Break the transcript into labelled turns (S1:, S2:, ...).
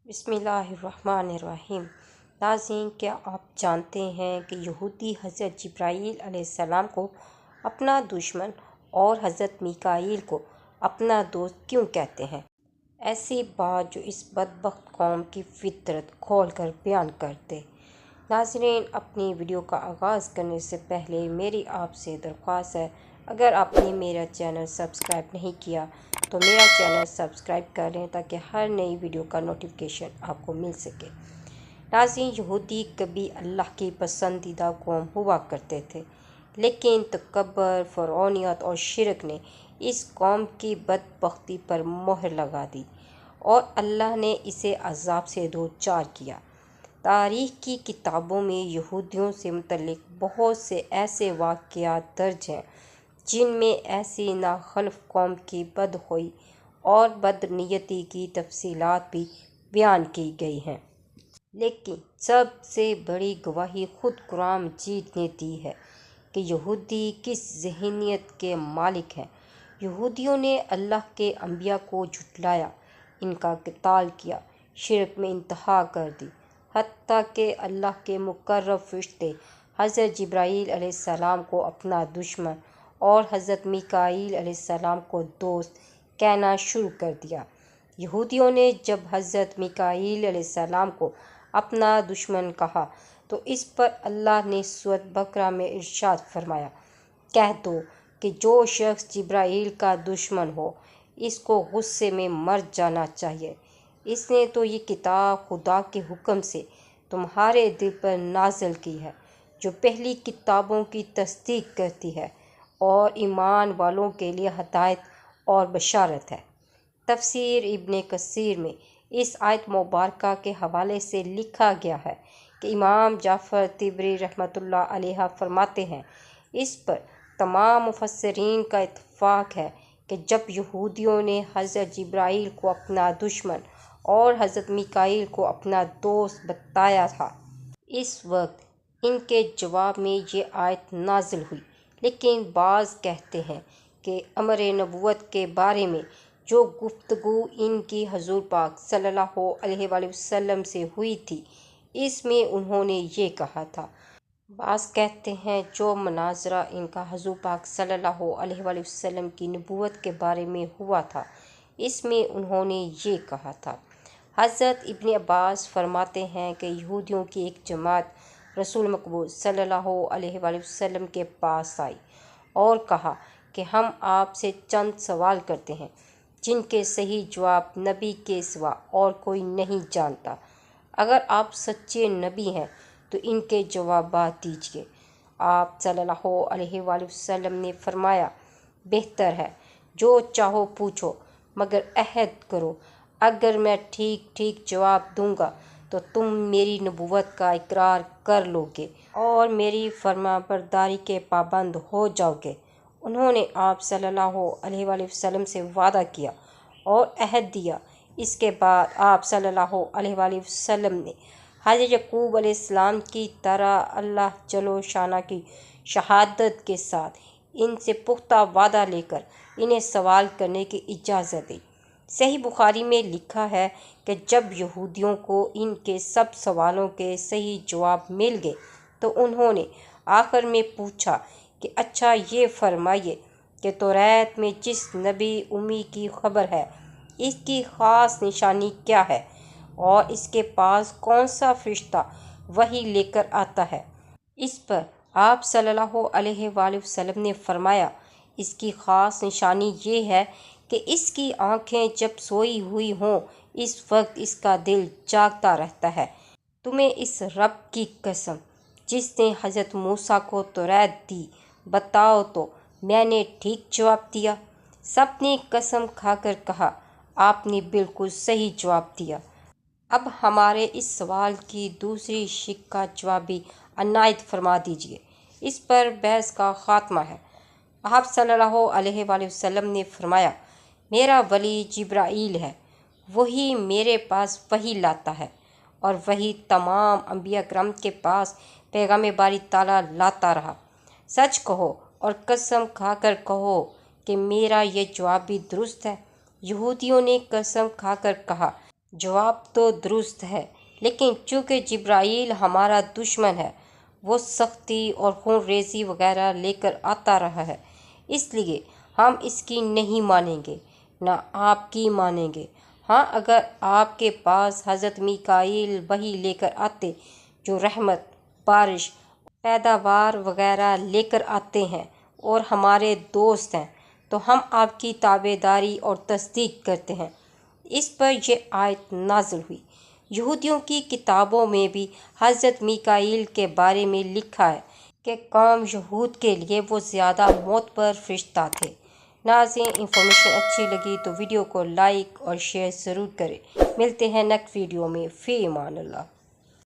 S1: بسم اللہ الرحمن الرحیم۔ ناظرین، کیا آپ جانتے ہیں کہ یہودی حضرت جبرائیل علیہ السلام کو اپنا دشمن اور حضرت میکائیل کو اپنا دوست کیوں کہتے ہیں؟ ایسی بات جو اس بدبخت قوم کی فطرت کھول کر بیان کرتے۔ ناظرین، اپنی ویڈیو کا آغاز کرنے سے پہلے میری آپ سے درخواست ہے، اگر آپ نے میرا چینل سبسکرائب نہیں کیا تو میرا چینل سبسکرائب کر لیں تاکہ ہر نئی ویڈیو کا نوٹیفیکیشن آپ کو مل سکے۔ ناظرین، یہودی کبھی اللہ کی پسندیدہ قوم ہوا کرتے تھے، لیکن تکبر، فرعونیت اور شرک نے اس قوم کی بدبختی پر مہر لگا دی اور اللہ نے اسے عذاب سے دوچار کیا۔ تاریخ کی کتابوں میں یہودیوں سے متعلق بہت سے ایسے واقعات درج ہیں جن میں ایسی ناخلف قوم کی بدخوئی اور بدنیتی کی تفصیلات بھی بیان کی گئی ہیں۔ لیکن سب سے بڑی گواہی خود قرآن مجید نے دی ہے کہ یہودی کس ذہنیت کے مالک ہیں۔ یہودیوں نے اللہ کے انبیاء کو جھٹلایا، ان کا قتال کیا، شرک میں انتہا کر دی، حتیٰ کہ اللہ کے مقرب فرشتے حضرت جبرائیل علیہ السلام کو اپنا دشمن اور حضرت میکائیل علیہ السلام کو دوست کہنا شروع کر دیا۔ یہودیوں نے جب حضرت میکائیل علیہ السلام کو اپنا دشمن کہا تو اس پر اللہ نے سورۃ بقرہ میں ارشاد فرمایا، کہہ دو کہ جو شخص جبرائیل کا دشمن ہو اس کو غصے میں مر جانا چاہیے۔ اس نے تو یہ کتاب خدا کے حکم سے تمہارے دل پر نازل کی ہے، جو پہلی کتابوں کی تصدیق کرتی ہے اور ایمان والوں کے لیے ہدایت اور بشارت ہے۔ تفسیر ابن کثیر میں اس آیت مبارکہ کے حوالے سے لکھا گیا ہے کہ امام جعفر طبری رحمۃ اللہ علیہ فرماتے ہیں، اس پر تمام مفسرین کا اتفاق ہے کہ جب یہودیوں نے حضرت جبرائیل کو اپنا دشمن اور حضرت میکائیل کو اپنا دوست بتایا تھا، اس وقت ان کے جواب میں یہ آیت نازل ہوئی۔ لیکن بعض کہتے ہیں کہ امر نبوت کے بارے میں جو گفتگو ان کی حضور پاک صلی اللہ علیہ وآلہ وسلم سے ہوئی تھی، اس میں انہوں نے یہ کہا تھا۔ بعض کہتے ہیں جو مناظرہ ان کا حضور پاک صلی اللہ علیہ وآلہ وسلم کی نبوت کے بارے میں ہوا تھا، اس میں انہوں نے یہ کہا تھا۔ حضرت ابن عباس فرماتے ہیں کہ یہودیوں کی ایک جماعت رسول مقبول صلی اللہ علیہ وآلہ وسلم کے پاس آئی اور کہا کہ ہم آپ سے چند سوال کرتے ہیں جن کے صحیح جواب نبی کے سوا اور کوئی نہیں جانتا۔ اگر آپ سچے نبی ہیں تو ان کے جوابات دیجیے۔ آپ صلی اللہ علیہ وآلہ وسلم نے فرمایا، بہتر ہے جو چاہو پوچھو مگر عہد کرو، اگر میں ٹھیک ٹھیک جواب دوں گا تو تم میری نبوت کا اقرار کر لو گے اور میری فرما برداری کے پابند ہو جاؤ گے۔ انہوں نے آپ صلی اللہ علیہ وآلہ وسلم سے وعدہ کیا اور عہد دیا۔ اس کے بعد آپ صلی اللہ علیہ وآلہ وسلم نے حضرت یعقوب علیہ السلام کی طرح اللہ جل شانہ کی شہادت کے ساتھ ان سے پختہ وعدہ لے کر انہیں سوال کرنے کی اجازت دی۔ صحیح بخاری میں لکھا ہے کہ جب یہودیوں کو ان کے سب سوالوں کے صحیح جواب مل گئے تو انہوں نے آخر میں پوچھا کہ اچھا یہ فرمائیے کہ توریت میں جس نبی امی کی خبر ہے اس کی خاص نشانی کیا ہے اور اس کے پاس کون سا فرشتہ وحی لے کر آتا ہے؟ اس پر آپ صلی اللہ علیہ وآلہ وسلم نے فرمایا، اس کی خاص نشانی یہ ہے کہ اس کی آنکھیں جب سوئی ہوئی ہوں اس وقت اس کا دل جاگتا رہتا ہے۔ تمہیں اس رب کی قسم جس نے حضرت موسیٰ کو توریت دی بتاؤ تو میں نے ٹھیک جواب دیا؟ سب نے قسم کھا کر کہا، آپ نے بالکل صحیح جواب دیا۔ اب ہمارے اس سوال کی دوسری شق کا جواب بھی عنایت فرما دیجیے۔ اس پر بحث کا خاتمہ ہے۔ آپ صلی اللہ علیہ وآلہ وسلم نے فرمایا، میرا ولی جبرائیل ہے، وہی میرے پاس وحی لاتا ہے اور وہی تمام انبیاء کرام کے پاس پیغام باری تعالیٰ لاتا رہا۔ سچ کہو اور قسم کھا کر کہو کہ میرا یہ جواب بھی درست ہے۔ یہودیوں نے قسم کھا کر کہا، جواب تو درست ہے، لیکن چونکہ جبرائیل ہمارا دشمن ہے، وہ سختی اور خون ریزی وغیرہ لے کر آتا رہا ہے، اس لیے ہم اس کی نہیں مانیں گے، نہ آپ کی مانیں گے۔ ہاں، اگر آپ کے پاس حضرت میکائیل وحی لے کر آتے جو رحمت، بارش، پیداوار وغیرہ لے کر آتے ہیں اور ہمارے دوست ہیں، تو ہم آپ کی تابع داری اور تصدیق کرتے ہیں۔ اس پر یہ آیت نازل ہوئی۔ یہودیوں کی کتابوں میں بھی حضرت میکائیل کے بارے میں لکھا ہے کہ قوم یہود کے لیے وہ زیادہ معتبر فرشتہ تھے۔ ناظرین، انفارمیشن اچھی لگی تو ویڈیو کو لائک اور شیئر ضرور کریں۔ ملتے ہیں نیکسٹ ویڈیو میں، فی امان اللہ۔